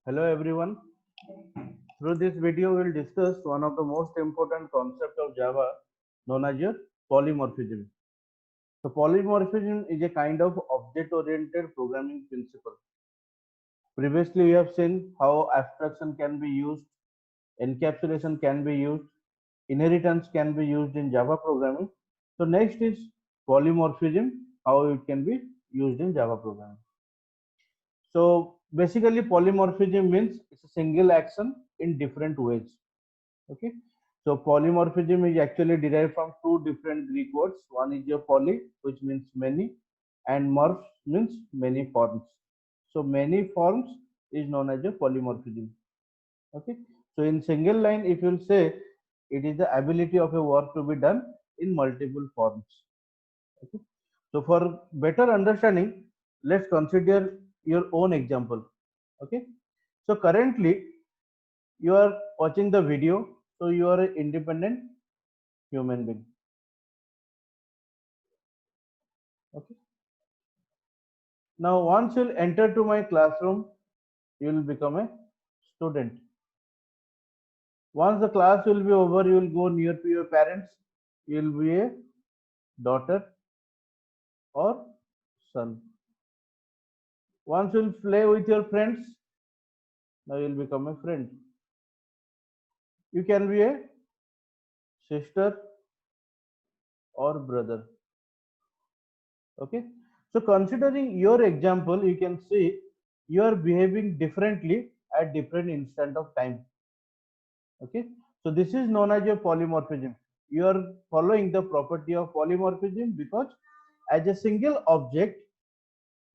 Hello everyone. Through this video, we'll discuss one of the most important concepts of Java known as your polymorphism. So polymorphism is a kind of object-oriented programming principle. Previously, we have seen how abstraction can be used, encapsulation can be used, inheritance can be used in Java programming. So next is polymorphism, how it can be used in Java programming. So basically polymorphism means it's a single action in different ways. Okay. So polymorphism is actually derived from two different Greek words. One is your poly, which means many, and morph means many forms. So many forms is known as a polymorphism. Okay. So in single line, if you'll say it is the ability of a work to be done in multiple forms. Okay. So for better understanding, let's consider your own example. Okay. So currently you are watching the video, so you are an independent human being. Okay. Now once you'll enter to my classroom, you will become a student. Once the class will be over, you will go near to your parents. You will be a daughter or son. Once you'll play with your friends, now you'll become a friend. You can be a sister or brother. Okay. So considering your example, you can see you are behaving differently at different instant of time. Okay. So this is known as your polymorphism. You are following the property of polymorphism because as a single object,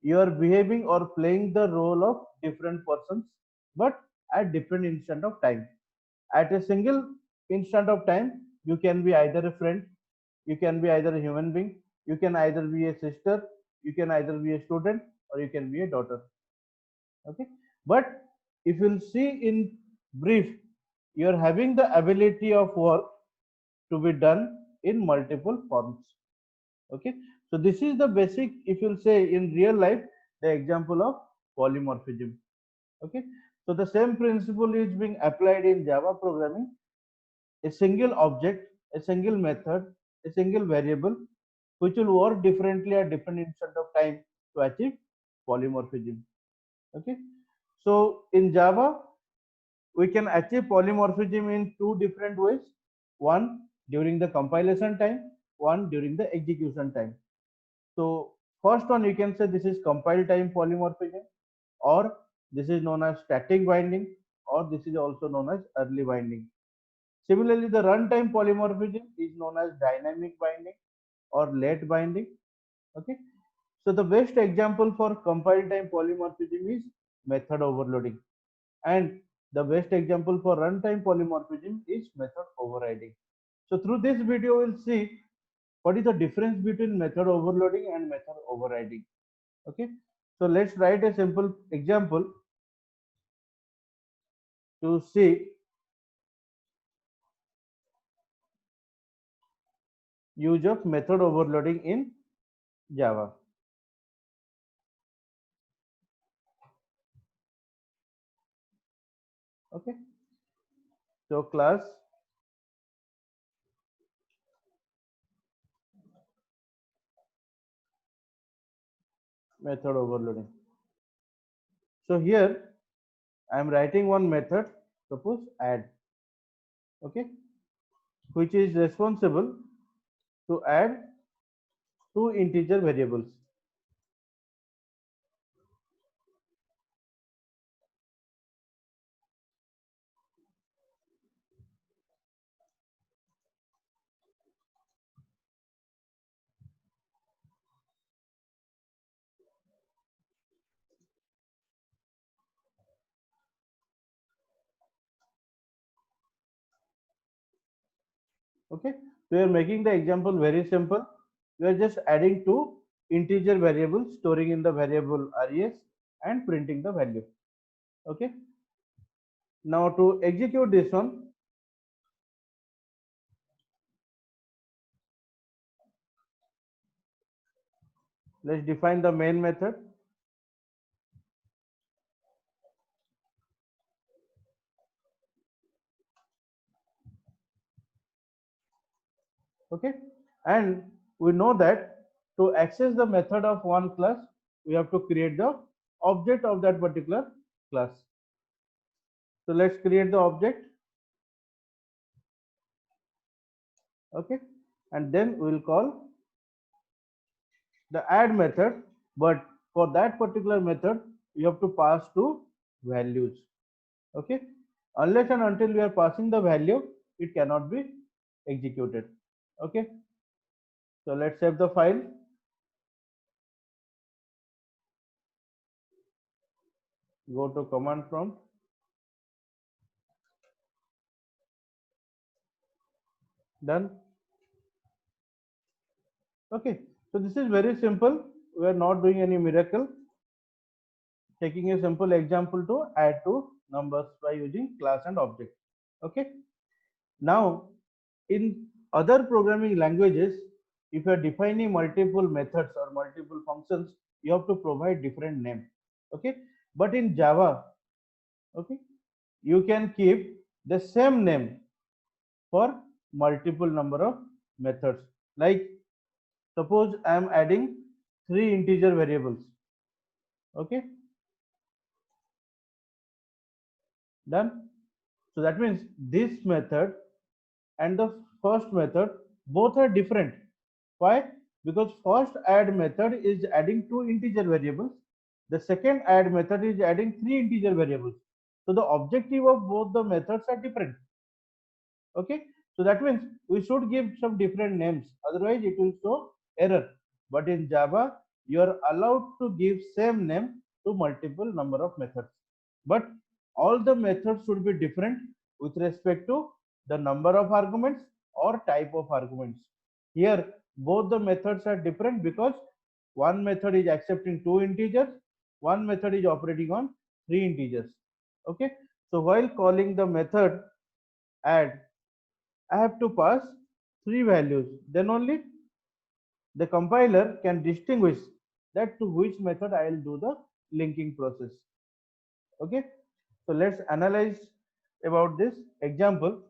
you are behaving or playing the role of different persons, but at different instant of time. At a single instant of time, you can be either a friend, you can be either a human being, you can either be a sister, you can either be a student, or you can be a daughter. Okay. But if you'll see in brief, you're having the ability of work to be done in multiple forms. Okay. So this is the basic, if you'll say in real life, the example of polymorphism. Okay. So the same principle is being applied in Java programming. A single object, a single method, a single variable, which will work differently at different instant of time to achieve polymorphism. Okay. So in Java, we can achieve polymorphism in two different ways. One during the compilation time, one during the execution time. So first one, you can say this is compile time polymorphism, or this is known as static binding, or this is also known as early binding. Similarly, the runtime polymorphism is known as dynamic binding or late binding. Okay. So the best example for compile time polymorphism is method overloading, and the best example for runtime polymorphism is method overriding. So through this video, we'll see what is the difference between method overloading and method overriding. Okay. So let's write a simple example to see use of method overloading in Java. Okay. So class method overloading. So here I am writing one method, suppose add, okay, which is responsible to add two integer variables. Okay, so you are making the example very simple. You are just adding two integer variables, storing in the variable res and printing the value. Okay, now to execute this one, let's define the main method. Okay, and we know that to access the method of one class, we have to create the object of that particular class. So let's create the object. Okay, and then we will call the add method, but for that particular method you have to pass two values. Okay, unless and until we are passing the value, it cannot be executed. Okay, so let's save the file. Go to command prompt. Done. Okay, so this is very simple. We are not doing any miracle. Taking a simple example to add two numbers by using class and object. Okay, now in other programming languages, if you are defining multiple methods or multiple functions, you have to provide different name. Okay, but in Java, okay, you can keep the same name for multiple number of methods. Like suppose I am adding three integer variables. Okay, done. So that means this method and the first method both are different. Why? Because first add method is adding two integer variables, the second add method is adding three integer variables. So the objective of both the methods are different. Okay, so that means we should give some different names, otherwise it will show error. But in Java you are allowed to give same name to multiple number of methods, but all the methods should be different with respect to the number of arguments or type of arguments. Here both the methods are different because one method is accepting two integers, one method is operating on three integers. Okay, so while calling the method add, I have to pass three values. Then only the compiler can distinguish that to which method I will do the linking process. Okay, so let's analyze about this example.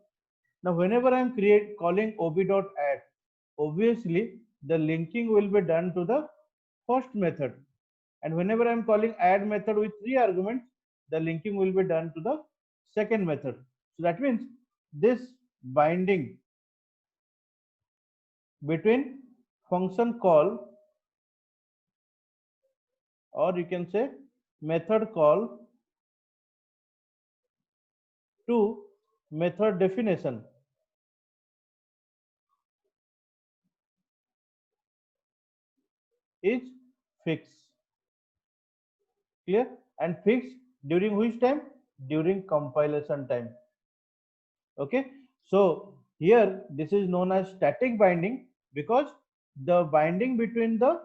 Now, whenever I am calling ob.add, obviously the linking will be done to the first method, and whenever I am calling add method with three arguments, the linking will be done to the second method. So that means this binding between function call, or you can say method call, to method definition is fixed. Clear? And fixed during which time? During compilation time. Okay, so here this is known as static binding because the binding between the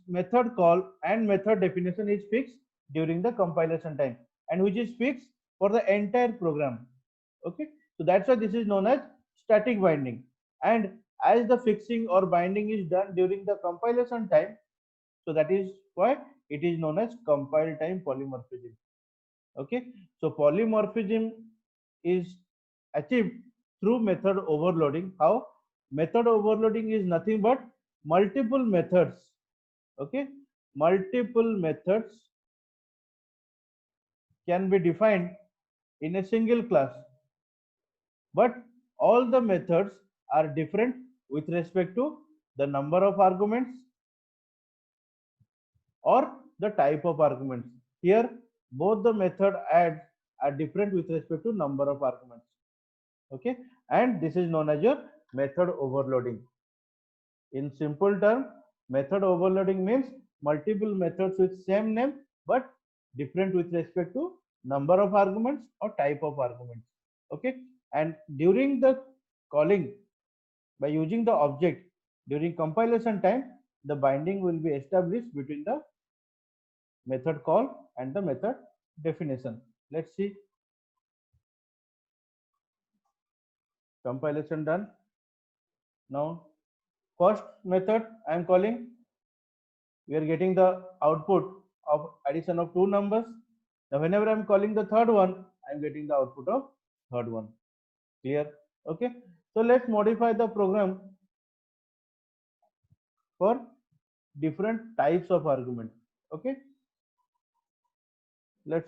method call and method definition is fixed during the compilation time, and which is fixed for the entire program. Okay, so that's why this is known as static binding. And as the fixing or binding is done during the compilation time, so that is why it is known as compile time polymorphism. Okay, so polymorphism is achieved through method overloading. How? Method overloading is nothing but multiple methods. Okay, multiple methods can be defined in a single class, but all the methods are different with respect to the number of arguments or the type of arguments. Here both the method adds are different with respect to number of arguments. Okay, and this is known as your method overloading. In simple term, method overloading means multiple methods with same name but different with respect to number of arguments or type of arguments. Okay, and during the calling by using the object during compilation time, the binding will be established between the method call and the method definition. Let's see. Compilation done. Now first method I am calling, we are getting the output of addition of two numbers. Now whenever I am calling the third one, I am getting the output of third one. Clear? Okay, so let's modify the program for different types of argument. Okay,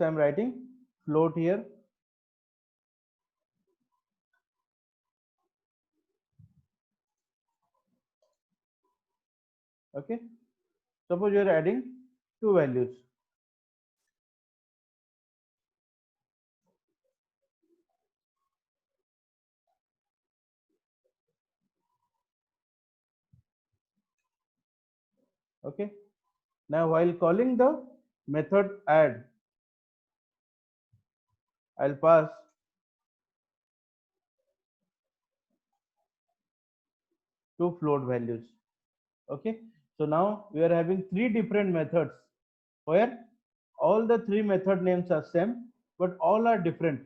I'm writing float here. Okay, suppose you are adding two values. Okay, now while calling the method add, I'll pass two float values. Okay, so now we are having three different methods where all the three method names are same, but all are different.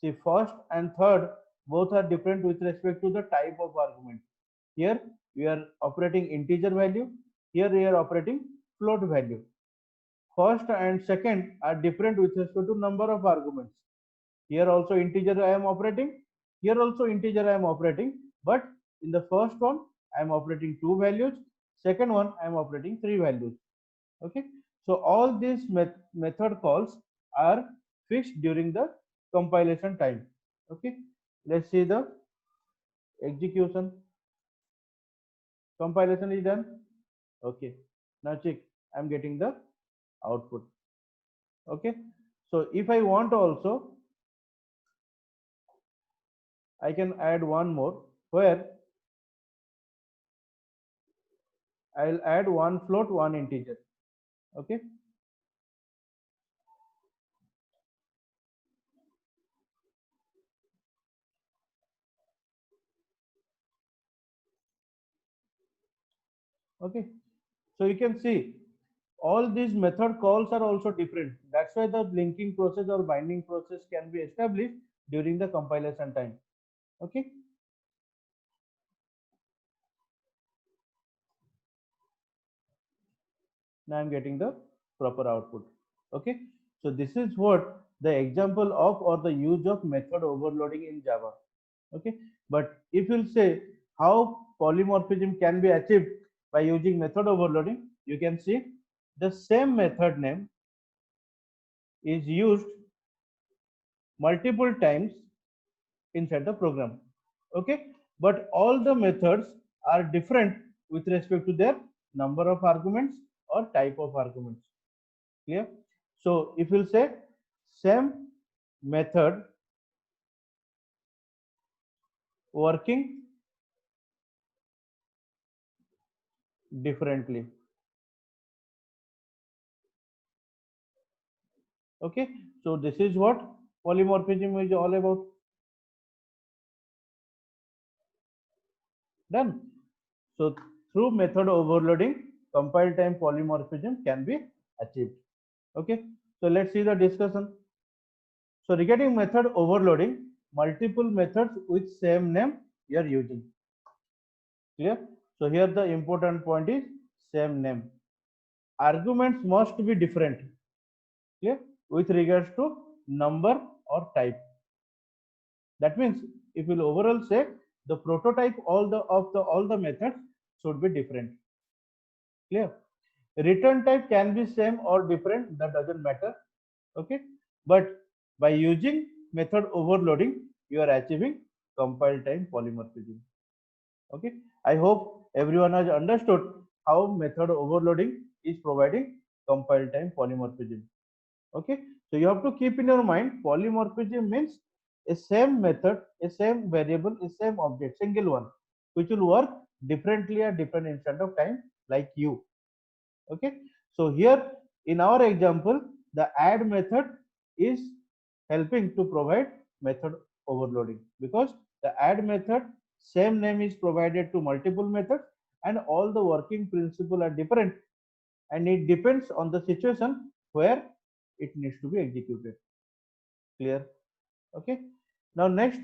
See, first and third both are different with respect to the type of argument. Here we are operating integer value, here we are operating float value. First and second are different with respect to number of arguments. Here also integer I am operating, here also integer I am operating, but in the first one I am operating two values, second one I am operating three values. Okay, so all these method calls are fixed during the compilation time. Okay, let's see the execution. Compilation is done. Okay, now check, I'm getting the output. Okay, so if I want also, I can add one more where I'll add one float, one integer. Okay, okay, so you can see all these method calls are also different. That's why the linking process or binding process can be established during the compilation time. Okay, now I'm getting the proper output. Okay, so this is what the example of or the use of method overloading in Java. Okay, but if you'll say how polymorphism can be achieved by using method overloading, you can see the same method name is used multiple times inside the program. Okay, but all the methods are different with respect to their number of arguments or type of arguments. Clear? So if we'll say same method working differently. Okay, so this is what polymorphism is all about. Done. So through method overloading, compile time polymorphism can be achieved. Okay, so let's see the discussion. So regarding method overloading, multiple methods with same name you are using. Clear? So here the important point is same name. Arguments must be different. Clear? With regards to number or type. That means if we'll overall say the prototype all the methods should be different. Clear? Return type can be same or different, that doesn't matter. Okay, but by using method overloading you are achieving compile time polymorphism. Okay, I hope everyone has understood how method overloading is providing compile time polymorphism. Okay, so you have to keep in your mind polymorphism means a same method, a same variable, a same object, single one, which will work differently at different instant of time, like you. Okay, so here in our example the add method is helping to provide method overloading, because the add method same name is provided to multiple methods and all the working principle are different, and it depends on the situation where it needs to be executed. Clear? Okay, now next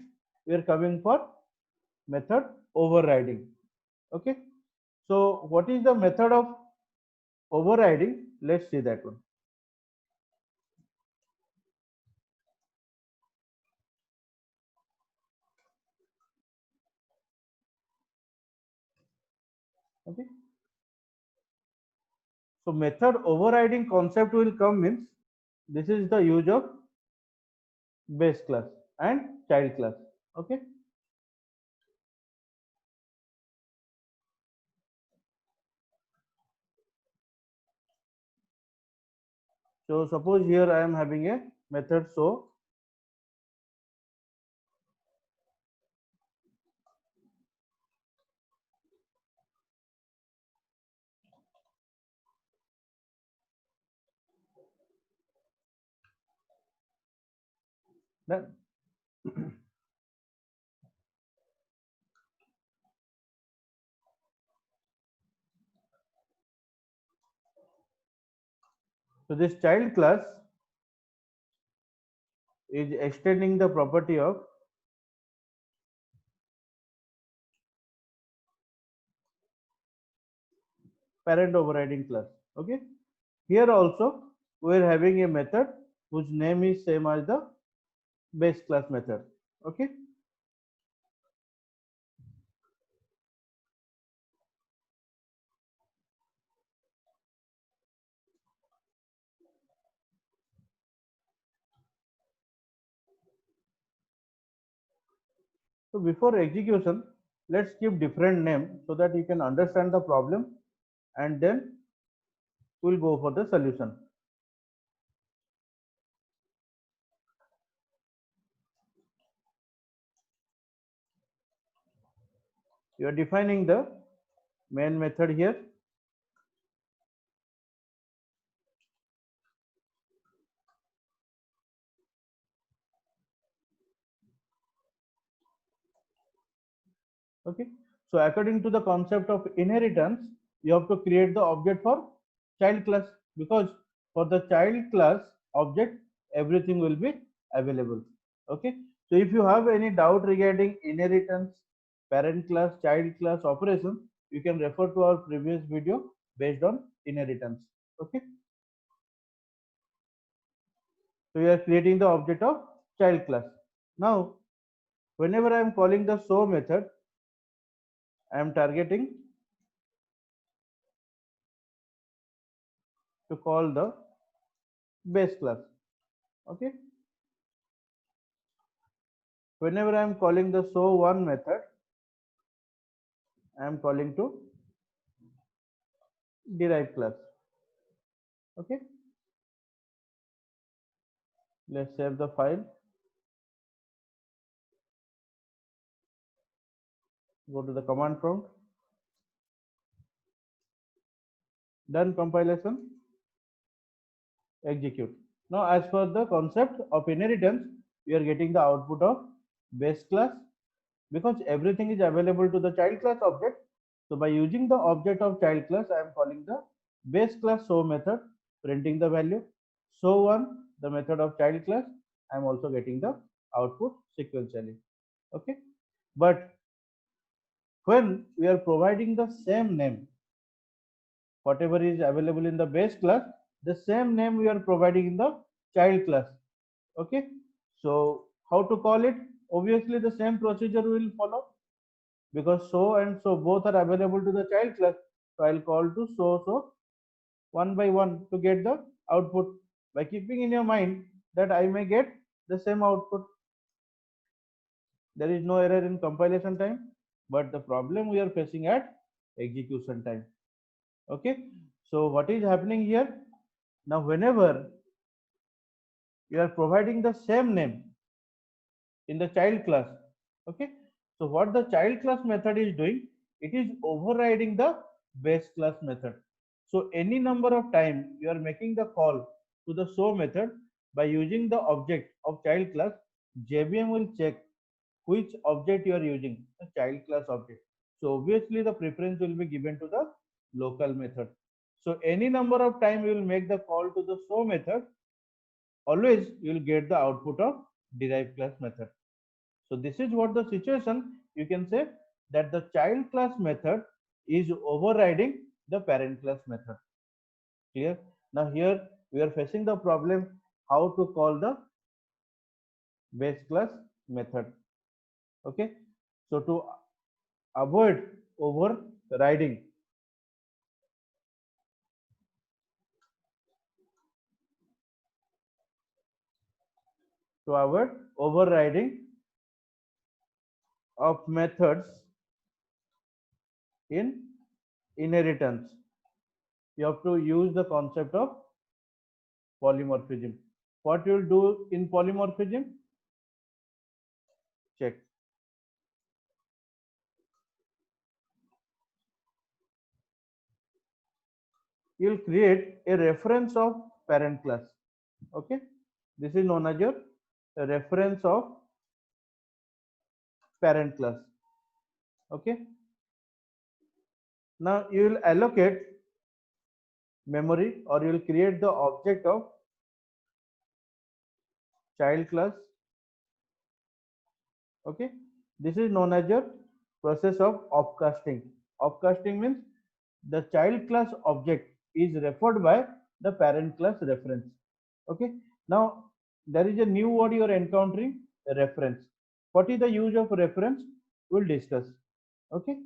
we are coming for method overriding. Okay, so what is the method of overriding? Let's see that one. Okay, So method overriding concept will come means this is the use of base class and child class. Okay. So suppose here I am having a method so. Then so this child class is extending the property of parent overriding class. Okay. Here also we are having a method whose name is same as the base class method. Okay. So before execution, let's give different name so that you can understand the problem and then we'll go for the solution. You are defining the main method here. Okay. So according to the concept of inheritance, you have to create the object for child class because for the child class object, everything will be available. Okay. So if you have any doubt regarding inheritance, parent class, child class operation, you can refer to our previous video based on inheritance. Okay. So we are creating the object of child class. Now, whenever I am calling the show method, I am targeting to call the base class. Okay. Whenever I am calling the show one method, I am calling to derive class. Okay. Let's save the file. Go to the command prompt. Done compilation. Execute. Now, as per the concept of inheritance, we are getting the output of base class because everything is available to the child class object. So by using the object of child class, I am calling the base class show method, printing the value. Show one, the method of child class, I am also getting the output sequentially. Okay. But when we are providing the same name, whatever is available in the base class, the same name we are providing in the child class. Okay. So how to call it? Obviously, the same procedure will follow because so and so both are available to the child class. So I'll call to so one by one to get the output by keeping in your mind that I may get the same output. There is no error in compilation time, but the problem we are facing at execution time. Okay. So what is happening here? Now, whenever you are providing the same name in the child class, okay. So what the child class method is doing, it is overriding the base class method. So any number of time you are making the call to the show method by using the object of child class, JVM will check which object you are using, the child class object. So obviously the preference will be given to the local method. So any number of time you will make the call to the show method, always you will get the output of derived class method. So this is what the situation you can say that the child class method is overriding the parent class method. Clear? Now here we are facing the problem how to call the base class method. Okay. So to avoid overriding to avoid overriding of methods in inheritance, you have to use the concept of polymorphism. What you will do in polymorphism? Check. You will create a reference of parent class. Okay, this is known as your reference of parent class. Okay, now you will allocate memory, or you will create the object of child class. Okay, this is known as your process of upcasting. Upcasting means the child class object is referred by the parent class reference. Okay, now there is a new word you are encountering, reference. What is the use of reference? We'll discuss. Okay,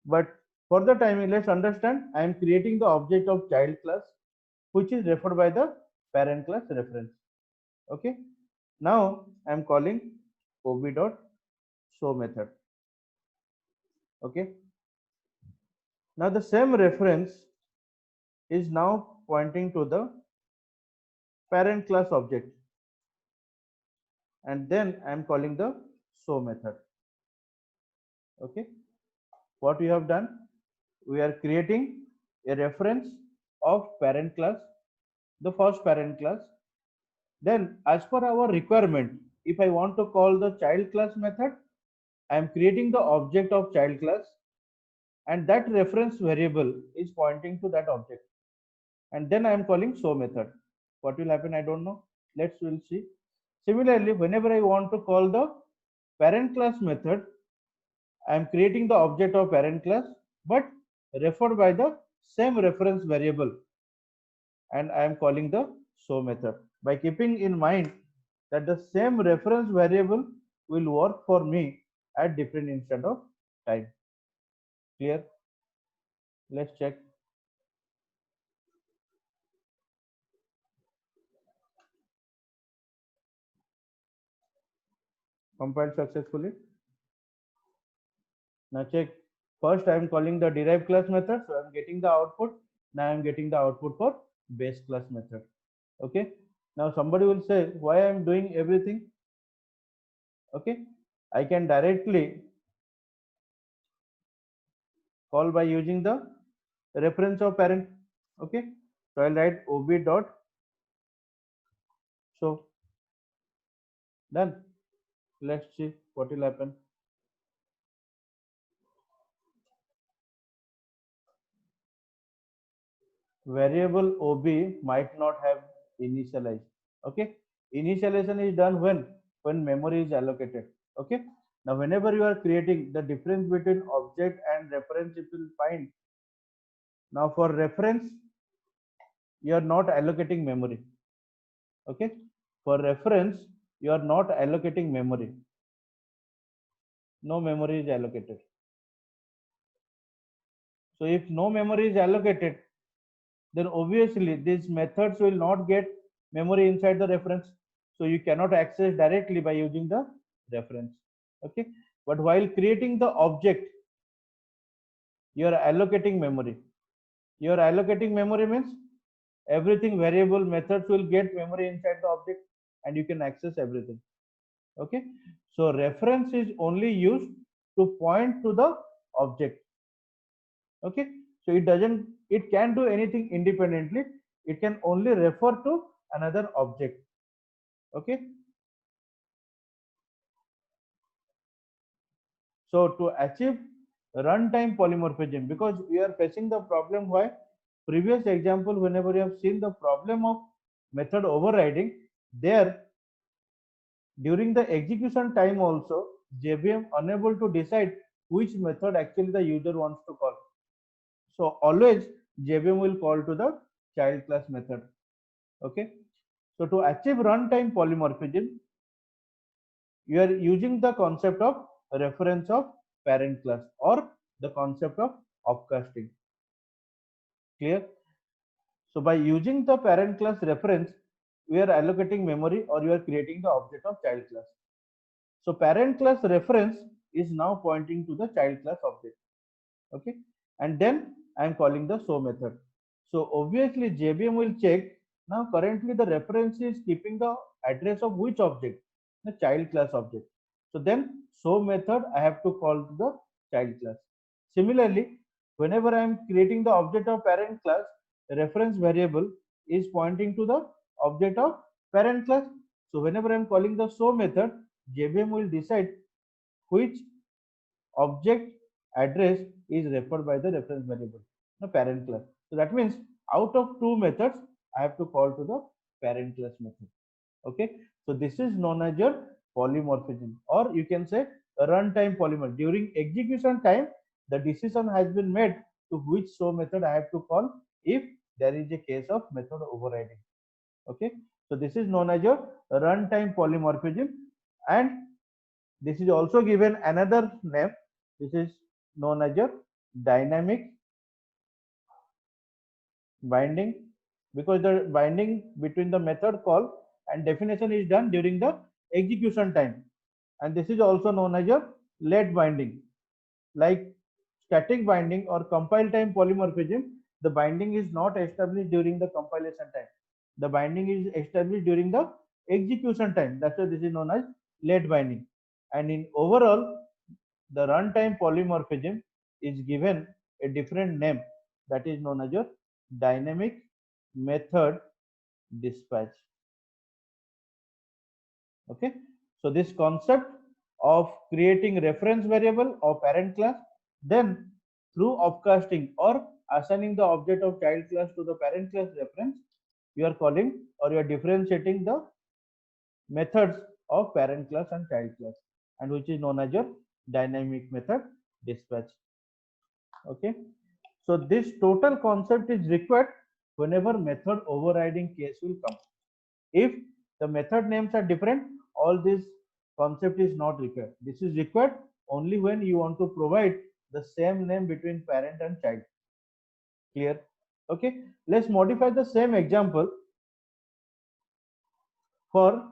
but for the time let's understand, I am creating the object of child class which is referred by the parent class reference. Okay, now I am calling ob dot show method. Okay, now the same reference is now pointing to the parent class object, and then I am calling the show method. Okay, what we have done, we are creating a reference of parent class, the first parent class. Then as per our requirement, if I want to call the child class method, I am creating the object of child class, and that reference variable is pointing to that object, and then I am calling show method. What will happen, I don't know. We'll see. Similarly, whenever I want to call the parent class method, I am creating the object of parent class but referred by the same reference variable, and I am calling the show method, by keeping in mind that the same reference variable will work for me at different instant of time. Clear? Let's check. Compiled successfully. Now check. First I am calling the derived class method, so I am getting the output. Now I am getting the output for base class method. Okay, now somebody will say, why I am doing everything? Okay, I can directly call by using the reference of parent. Okay, so I'll write ob dot show. Done. Let's see what will happen. Variable ob might not have initialized. Okay, initialization is done when memory is allocated. Okay, now whenever you are creating the difference between object and reference, you will find, now for reference you are not allocating memory. Okay, for reference you are not allocating memory, no memory is allocated. So if no memory is allocated, then obviously these methods will not get memory inside the reference, so you cannot access directly by using the reference. Okay, but while creating the object, you are allocating memory. You are allocating memory means everything variable methods will get memory inside the object, and you can access everything. Okay, so reference is only used to point to the object. Okay, so it can do anything independently, it can only refer to another object. Okay, so to achieve runtime polymorphism, because we are facing the problem, why previous example, whenever you have seen the problem of method overriding, there during the execution time also JVM unable to decide which method actually the user wants to call. So always JVM will call to the child class method. Okay, so to achieve runtime polymorphism, you are using the concept of reference of parent class, or the concept of upcasting. Clear? So by using the parent class reference, we are allocating memory or you are creating the object of child class. So parent class reference is now pointing to the child class object. Okay, and then I am calling the show method. So obviously JVM will check. Now currently the reference is keeping the address of which object? The child class object. So then show method I have to call to the child class. Similarly, whenever I am creating the object of parent class, the reference variable is pointing to the object of parent class. So whenever I am calling the show method, JVM will decide which object address is referred by the reference variable, the parent class. So that means out of two methods, I have to call to the parent class method. Okay, so this is known as your polymorphism, or you can say a runtime polymorph. During execution time, the decision has been made to which show method I have to call if there is a case of method overriding. Okay, so this is known as your runtime polymorphism, and this is also given another name. This is known as a dynamic binding, because the binding between the method call and definition is done during the execution time. And this is also known as a late binding. Like static binding or compile time polymorphism, the binding is not established during the compilation time. The binding is established during the execution time. That's why this is known as late binding. And in overall, the runtime polymorphism is given a different name, that is known as your dynamic method dispatch. Okay, so this concept of creating reference variable of parent class, then through upcasting or assigning the object of child class to the parent class reference, you are calling or you are differentiating the methods of parent class and child class, and which is known as your dynamic method dispatch. Okay, so this total concept is required whenever method overriding case will come. If the method names are different, all this concept is not required. This is required only when you want to provide the same name between parent and child. Clear? Okay, let's modify the same example for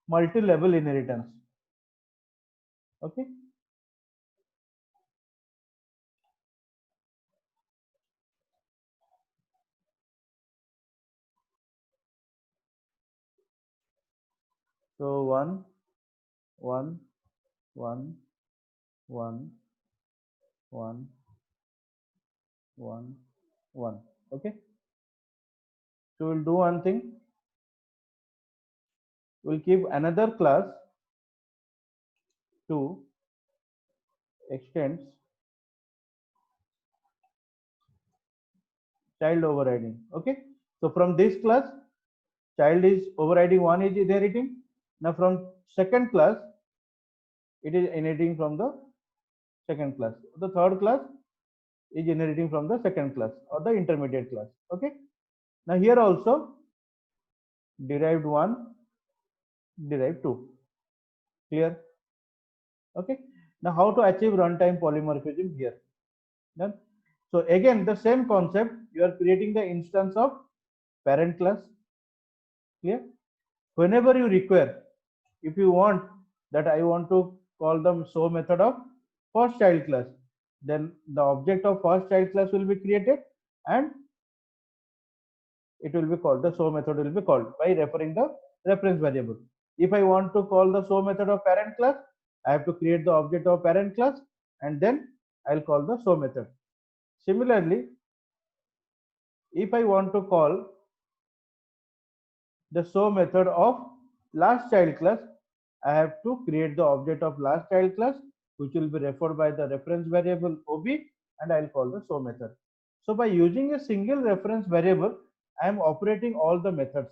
multi-level inheritance. Okay, so one, one, one, one, one, one, one. Okay, so we'll do one thing. We'll keep another class to extends child overriding. Okay, so from this class, child is overriding, one is inheriting. Now from second class, it is inheriting from the second class. The third class is inheriting from the second class or the intermediate class. Okay, now here also derived one, derived two. Clear? Okay, now how to achieve runtime polymorphism here? Then, so again the same concept, you are creating the instance of parent class. Clear? Whenever you require, if you want that I want to call the show method of first child class, then the object of first child class will be created and it will be called, the show method will be called by referring the reference variable. If I want to call the show method of parent class, I have to create the object of parent class and then I'll call the show method. Similarly, if I want to call the show method of last child class, I have to create the object of last child class, which will be referred by the reference variable OB, and I'll call the show method. So by using a single reference variable, I am operating all the methods.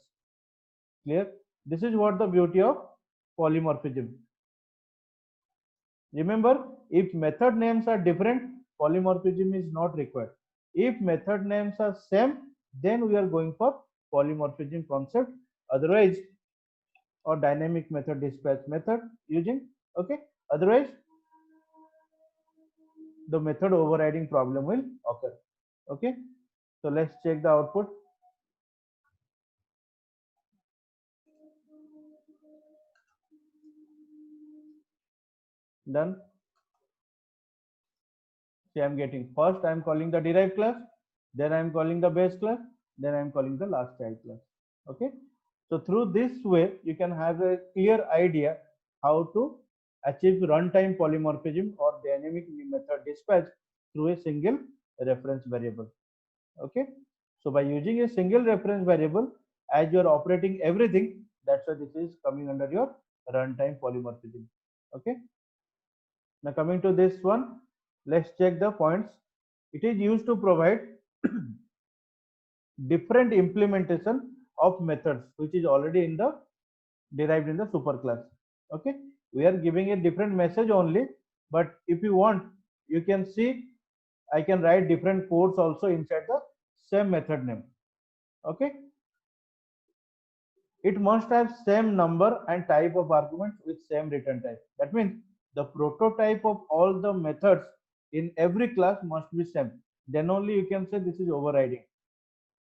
Clear? This is what the beauty of polymorphism. Remember, if method names are different, polymorphism is not required. If method names are same, then we are going for polymorphism concept. Otherwise, or dynamic method dispatch method using. Okay, otherwise the method overriding problem will occur. Okay, so let's check the output. Done. See, I'm getting first I'm calling the derived class, then I'm calling the base class, then I'm calling the last child class. Okay. So through this way, you can have a clear idea how to achieve runtime polymorphism or dynamic method dispatch through a single reference variable. Okay. So by using a single reference variable, as you are operating everything, that's why this is coming under your runtime polymorphism. Okay. Now coming to this one, let's check the points. It is used to provide different implementation of methods which is already in the derived in the superclass. Okay, we are giving a different message only, but if you want, you can see I can write different codes also inside the same method name. Okay, it must have same number and type of arguments with same return type. That means the prototype of all the methods in every class must be same. Then only you can say this is overriding.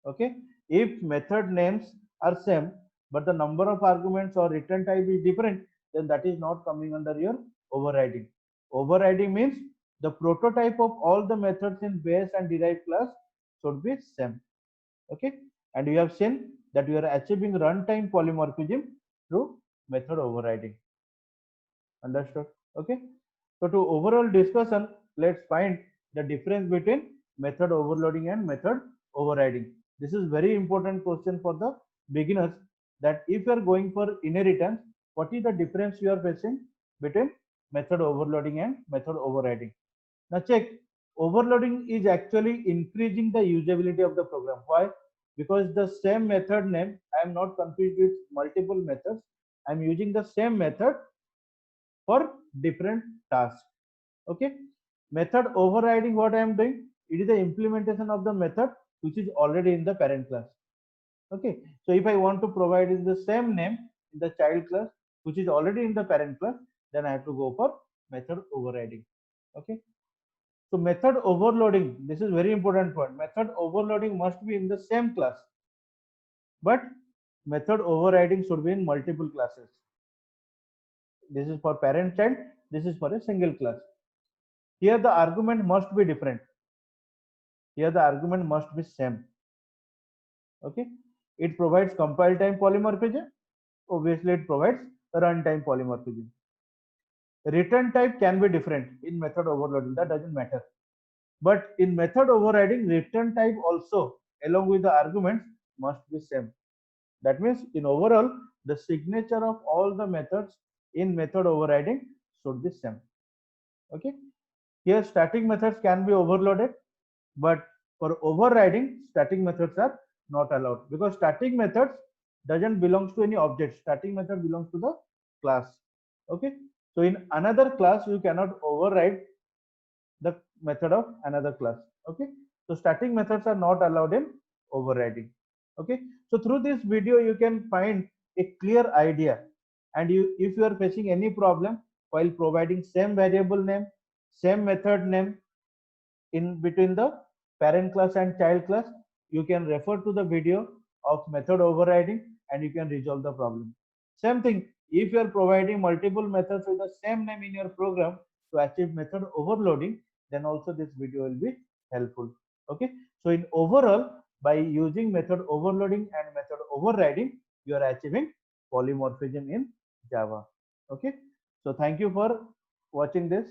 Okay, if method names are same but the number of arguments or return type is different, then that is not coming under your overriding. Overriding means the prototype of all the methods in base and derived class should be same. Okay, and we have seen that we are achieving runtime polymorphism through method overriding. Understood? Okay, so to overall discussion, let's find the difference between method overloading and method overriding. This is very important question for the beginners, that if you are going for inheritance, what is the difference you are facing between method overloading and method overriding. Now check, overloading is actually increasing the usability of the program. Why? Because the same method name, I am not confused with multiple methods. I am using the same method for different tasks. Okay. Method overriding, what I am doing, it is the implementation of the method which is already in the parent class. Okay. So if I want to provide is the same name in the child class which is already in the parent class, then I have to go for method overriding. Okay. So method overloading, this is very important point. Method overloading must be in the same class, but method overriding should be in multiple classes. This is for parent child, this is for a single class. Here the argument must be different. Here the argument must be same. Okay. It provides compile time polymorphism. Obviously, it provides runtime polymorphism. Return type can be different in method overloading. That doesn't matter. But in method overriding, return type also along with the arguments must be same. That means in overall, the signature of all the methods in method overriding should be same. Okay. Here static methods can be overloaded, but for overriding, static methods are not allowed, because static methods doesn't belongs to any object. Static method belongs to the class. Okay. So in another class, you cannot override the method of another class. Okay. So static methods are not allowed in overriding. Okay. So through this video, you can find a clear idea. And if you are facing any problem while providing same variable name, same method name in between the parent class and child class, you can refer to the video of method overriding and you can resolve the problem. Same thing, if you are providing multiple methods with the same name in your program to achieve method overloading, then also this video will be helpful. Okay, so in overall, by using method overloading and method overriding, you are achieving polymorphism in Java. Okay, so thank you for watching this.